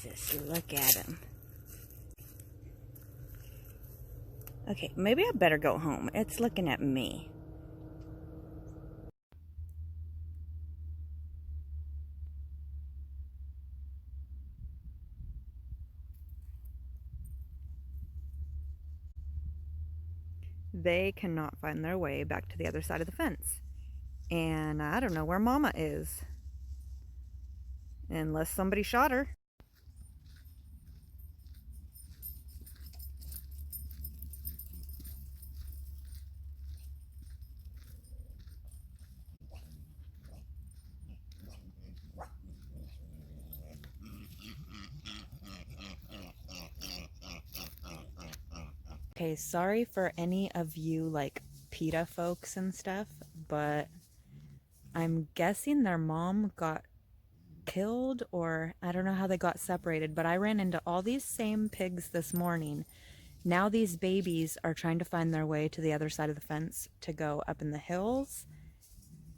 Jesus, look at him. Okay, maybe I better go home. It's looking at me. They cannot find their way back to the other side of the fence. And I don't know where Mama is. Unless somebody shot her. Okay, sorry for any of you like PETA folks and stuff, but I'm guessing their mom got killed, or I don't know how they got separated, but I ran into all these same pigs this morning. Now these babies are trying to find their way to the other side of the fence to go up in the hills,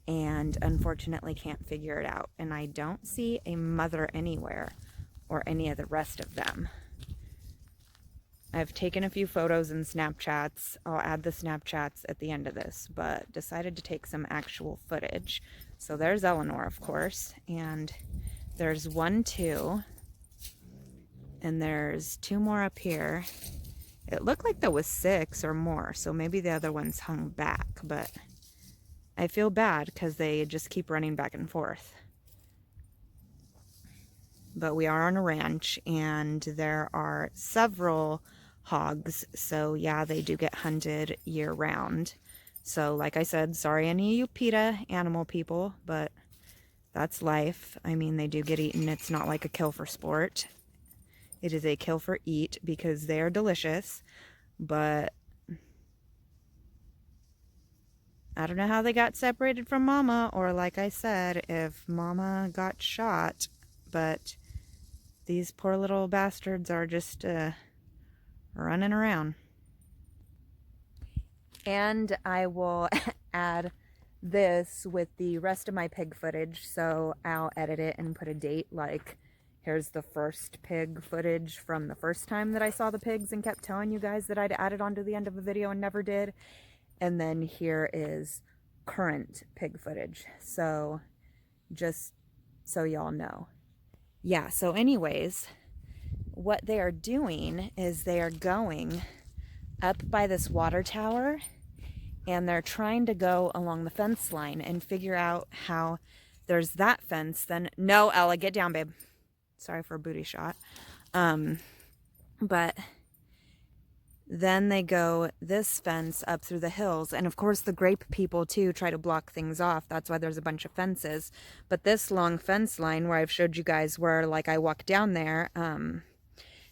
and unfortunately can't figure it out. And I don't see a mother anywhere or any of the rest of them. I've taken a few photos and Snapchats. I'll add the Snapchats at the end of this, but decided to take some actual footage. So there's Eleanor, of course, and there's 1, 2, and there's 2 more up here. It looked like there was 6 or more, so maybe the other ones hung back, but I feel bad because they just keep running back and forth. But we are on a ranch, and there are several hogs, so yeah, they do get hunted year round. So like I said, sorry any of you PETA animal people, but that's life. I mean, they do get eaten. It's not like a kill for sport. It is a kill for eat because they are delicious, but I don't know how they got separated from Mama, or like I said, if Mama got shot, but these poor little bastards are just running around. And I will add this with the rest of my pig footage, so I'll edit it and put a date, like here's the first pig footage from the first time that I saw the pigs and kept telling you guys that I'd add it onto the end of a video and never did. And then here is current pig footage, so just so y'all know. Yeah, so anyways, what they are doing is they are going up by this water tower, and they're trying to go along the fence line and figure out how there's that fence. Then, no, Ella, get down, babe. Sorry for a booty shot. But then they go this fence up through the hills. And of course the grape people too try to block things off. That's why there's a bunch of fences. But this long fence line where I've showed you guys where like I walk down there,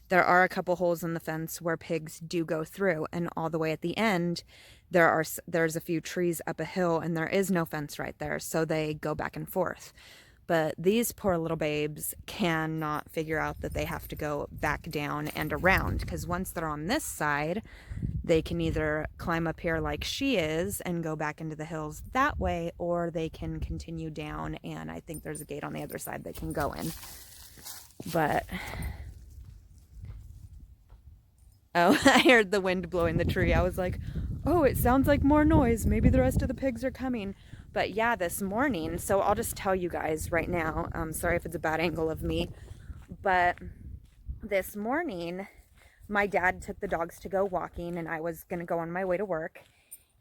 there are a couple holes in the fence where pigs do go through. And all the way at the end, there's a few trees up a hill and there is no fence right there. So they go back and forth. But these poor little babes cannot figure out that they have to go back down and around, because once they're on this side, they can either climb up here like she is and go back into the hills that way, or they can continue down, and I think there's a gate on the other side they can go in. But oh, I heard the wind blowing the tree. I was like, oh, it sounds like more noise. Maybe the rest of the pigs are coming. But yeah, this morning, so I'll just tell you guys right now, sorry if it's a bad angle of me, but this morning, my dad took the dogs to go walking, and I was going to go on my way to work,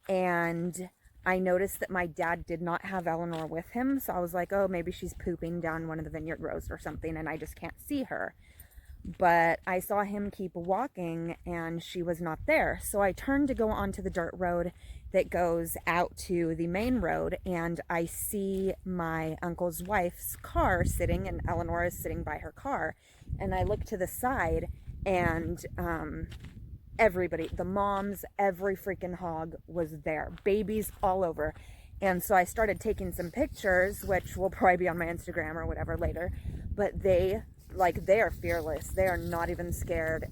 and I noticed that my dad did not have Eleanor with him, so I was like, oh, maybe she's pooping down one of the vineyard rows or something, and I just can't see her. But I saw him keep walking, and she was not there. So I turned to go onto the dirt road that goes out to the main road, and I see my uncle's wife's car sitting, and Eleanor is sitting by her car. And I look to the side, and everybody, the moms, every freaking hog was there. Babies all over. And so I started taking some pictures, which will probably be on my Instagram or whatever later. But they are fearless. They are not even scared.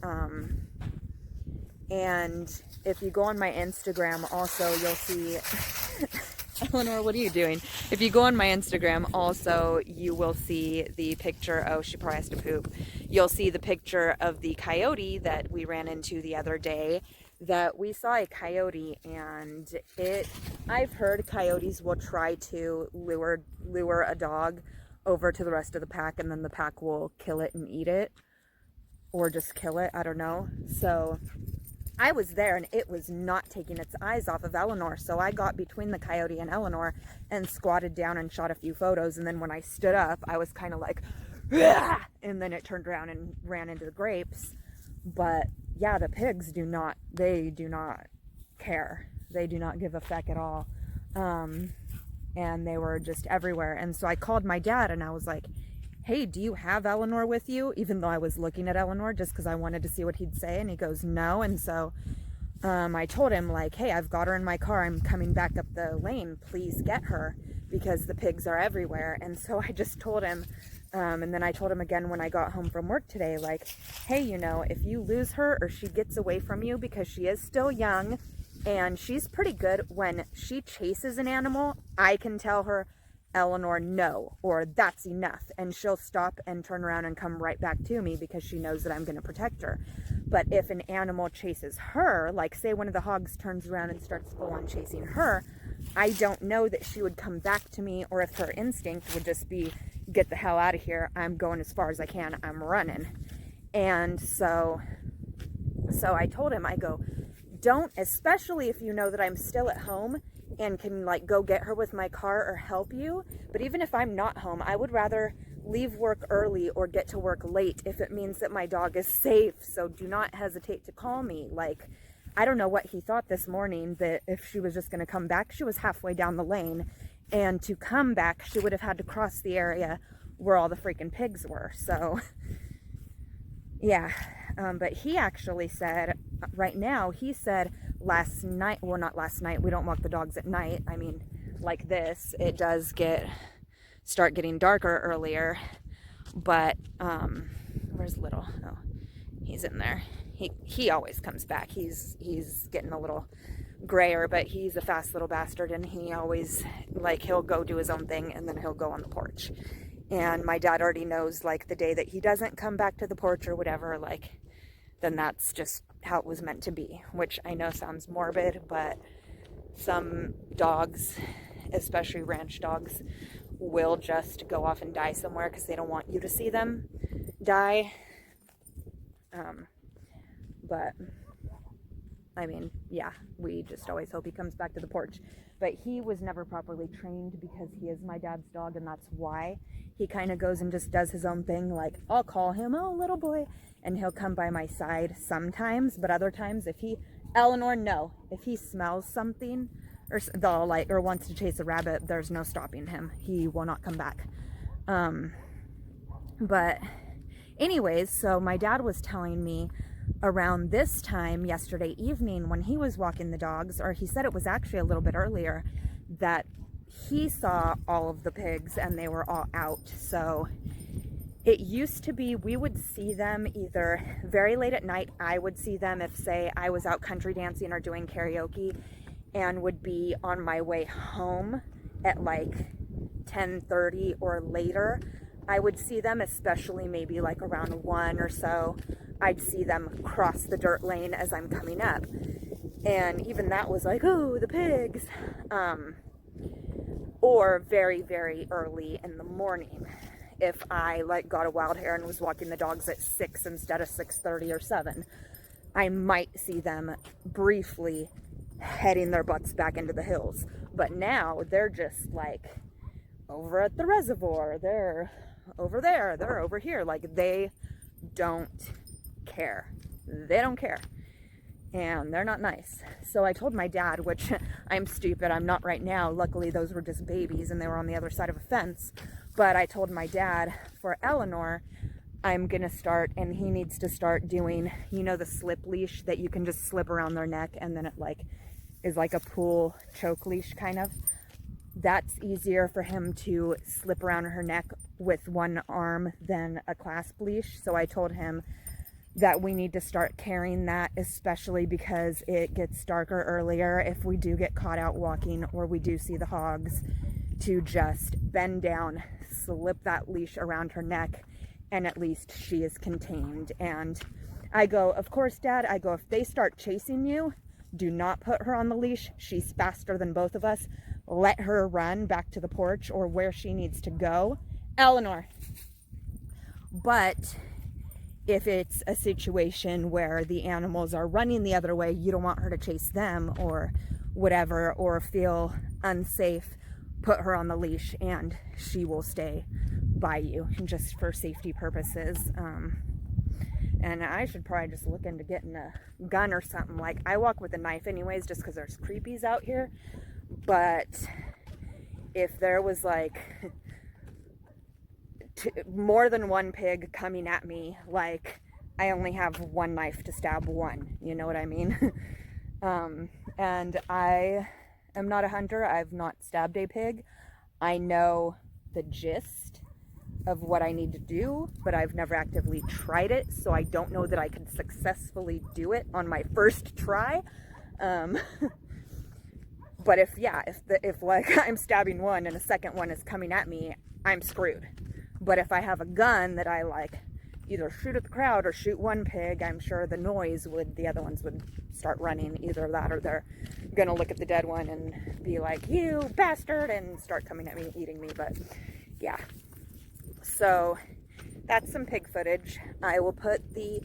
And if you go on my Instagram also, you'll see Eleanor, what are you doing? If you go on my Instagram, also, you will see the picture. Oh, she probably has to poop. You'll see the picture of the coyote that we ran into the other day. That we saw a coyote, and I've heard coyotes will try to lure a dog over to the rest of the pack, and then the pack will kill it and eat it, or just kill it. I don't know. So I was there, and it was not taking its eyes off of Eleanor. So I got between the coyote and Eleanor and squatted down and shot a few photos. And then when I stood up, I was kind of like, "Rah!" And then it turned around and ran into the grapes. But yeah, the pigs do not care. They do not give a feck at all. And they were just everywhere. And so I called my dad, and I was like, hey, do you have Eleanor with you? Even though I was looking at Eleanor just because I wanted to see what he'd say. And he goes, no. And so I told him, like, hey, I've got her in my car. I'm coming back up the lane. Please get her, because the pigs are everywhere. And so I just told him, and then I told him again when I got home from work today, like, hey, you know, if you lose her or she gets away from you, because she is still young and she's pretty good when she chases an animal, I can tell her, Eleanor, no, or that's enough, and she'll stop and turn around and come right back to me because she knows that I'm going to protect her. But if an animal chases her, like say one of the hogs turns around and starts full on chasing her, I don't know that she would come back to me, or if her instinct would just be, get the hell out of here, I'm going as far as I can, I'm running. And so I told him, I go, don't, especially if you know that I'm still at home and can like go get her with my car or help you. But even if I'm not home, I would rather leave work early or get to work late if it means that my dog is safe. So do not hesitate to call me. Like, I don't know what he thought this morning, that if she was just going to come back, she was halfway down the lane, and to come back, she would have had to cross the area where all the freaking pigs were. So yeah. But he actually said, right now, he said last night, well, not last night, we don't walk the dogs at night. I mean, like this, it does start getting darker earlier, but, where's Little? Oh, he's in there. He always comes back. He's getting a little grayer, but he's a fast little bastard, and he always, like, he'll go do his own thing, and then he'll go on the porch. And my dad already knows, like, the day that he doesn't come back to the porch or whatever, like, then that's just how it was meant to be, which I know sounds morbid, but some dogs, especially ranch dogs, will just go off and die somewhere because they don't want you to see them die. But I mean, yeah, we just always hope he comes back to the porch. But he was never properly trained because he is my dad's dog, and that's why he kind of goes and just does his own thing. Like, I'll call him, oh, little boy, and he'll come by my side sometimes, but other times if Eleanor, no, if he smells something or wants to chase a rabbit, there's no stopping him. He will not come back. But anyways, so my dad was telling me around this time yesterday evening when he was walking the dogs, or he said it was actually a little bit earlier, that he saw all of the pigs and they were all out. So it used to be we would see them either very late at night. I would see them if, say, I was out country dancing or doing karaoke and would be on my way home at like 10:30 or later. I would see them, especially maybe like around 1 or so. I'd see them cross the dirt lane as I'm coming up. And even that was like, oh, the pigs. Or very, very early in the morning. If I like got a wild hair and was walking the dogs at 6 instead of 6:30 or 7, I might see them briefly heading their butts back into the hills. But now they're just like over at the reservoir. They're over there. They're over here. Like, they don't care. They don't care. And they're not nice. So I told my dad, which I'm stupid, I'm not right now. Luckily, those were just babies and they were on the other side of a fence. But I told my dad, for Eleanor, I'm gonna start, and he needs to start doing, you know, the slip leash that you can just slip around their neck and then it like is like a pool choke leash kind of. That's easier for him to slip around her neck with one arm than a clasp leash. So I told him, that we need to start carrying that, especially because it gets darker earlier. If we do get caught out walking or we do see the hogs, to just bend down, slip that leash around her neck, and at least she is contained. And I go, of course, Dad, I go, if they start chasing you, do not put her on the leash. She's faster than both of us. Let her run back to the porch or where she needs to go. Eleanor. But if it's a situation where the animals are running the other way, you don't want her to chase them or whatever, or feel unsafe, put her on the leash and she will stay by you, just for safety purposes. And I should probably just look into getting a gun or something. Like, I walk with a knife anyways, just because there's creepies out here. But if there was like more than one pig coming at me, like, I only have one knife to stab one, you know what I mean? And I am not a hunter. I've not stabbed a pig. I know the gist of what I need to do, but I've never actively tried it, so I don't know that I can successfully do it on my first try. But if like I'm stabbing one and a second one is coming at me, I'm screwed. But if I have a gun that I like either shoot at the crowd or shoot one pig, I'm sure the other ones would start running, either that or they're gonna look at the dead one and be like, you bastard, and start coming at me, eating me. But yeah, so that's some pig footage. I will put the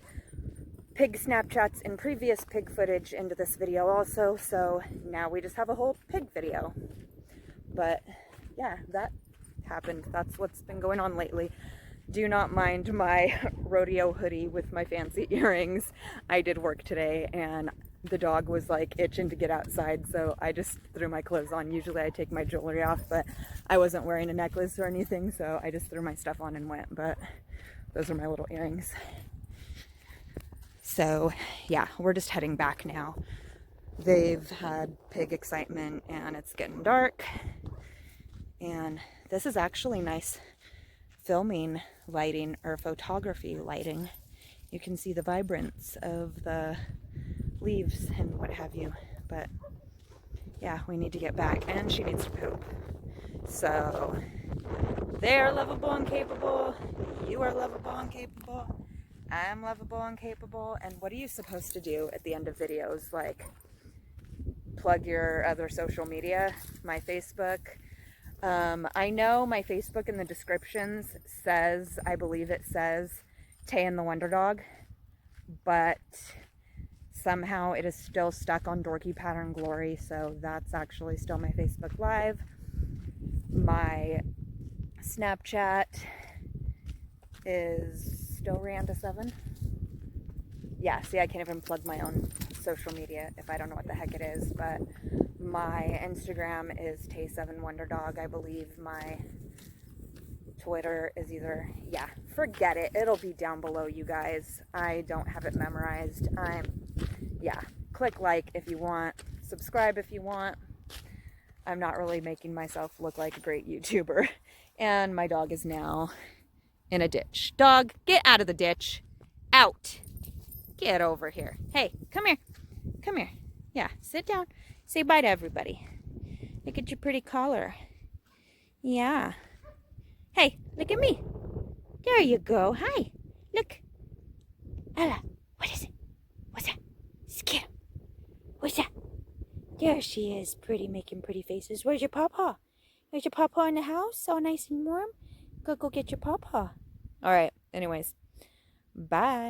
pig Snapchats and previous pig footage into this video also, so now we just have a whole pig video. But yeah, that happened. That's what's been going on lately. Do not mind my rodeo hoodie with my fancy earrings. I did work today and the dog was like itching to get outside, so I just threw my clothes on. Usually I take my jewelry off, but I wasn't wearing a necklace or anything, so I just threw my stuff on and went. But those are my little earrings. So yeah, we're just heading back now. They've had pig excitement and it's getting dark. And this is actually nice filming lighting or photography lighting. You can see the vibrance of the leaves and what have you. But yeah, we need to get back and she needs to poop. So they're lovable and capable. You are lovable and capable. I'm lovable and capable. And what are you supposed to do at the end of videos? Like, plug your other social media, my Facebook. I know my Facebook in the descriptions says, I believe it says Tay and the Wonder Dog, but somehow it is still stuck on Dorky Pattern Glory, so that's actually still my Facebook Live. My Snapchat is still Randa7. Yeah, see, I can't even plug my own social media if I don't know what the heck it is, but my Instagram is Tay7WonderDog. I believe my Twitter is either, yeah, forget it. It'll be down below, you guys. I don't have it memorized. Yeah, click like if you want, subscribe if you want. I'm not really making myself look like a great YouTuber. And my dog is now in a ditch. Dog, get out of the ditch. Out. Get over here. Hey, come here. Come here. Yeah, sit down. Say bye to everybody. Look at your pretty collar. Yeah. Hey, look at me. There you go. Hi. Look. Ella, what is it? What's that? Skip. What's that? There she is, pretty, making pretty faces. Where's your pawpaw? Where's your pawpaw in the house? All nice and warm? Go get your pawpaw. All right. Anyways. Bye.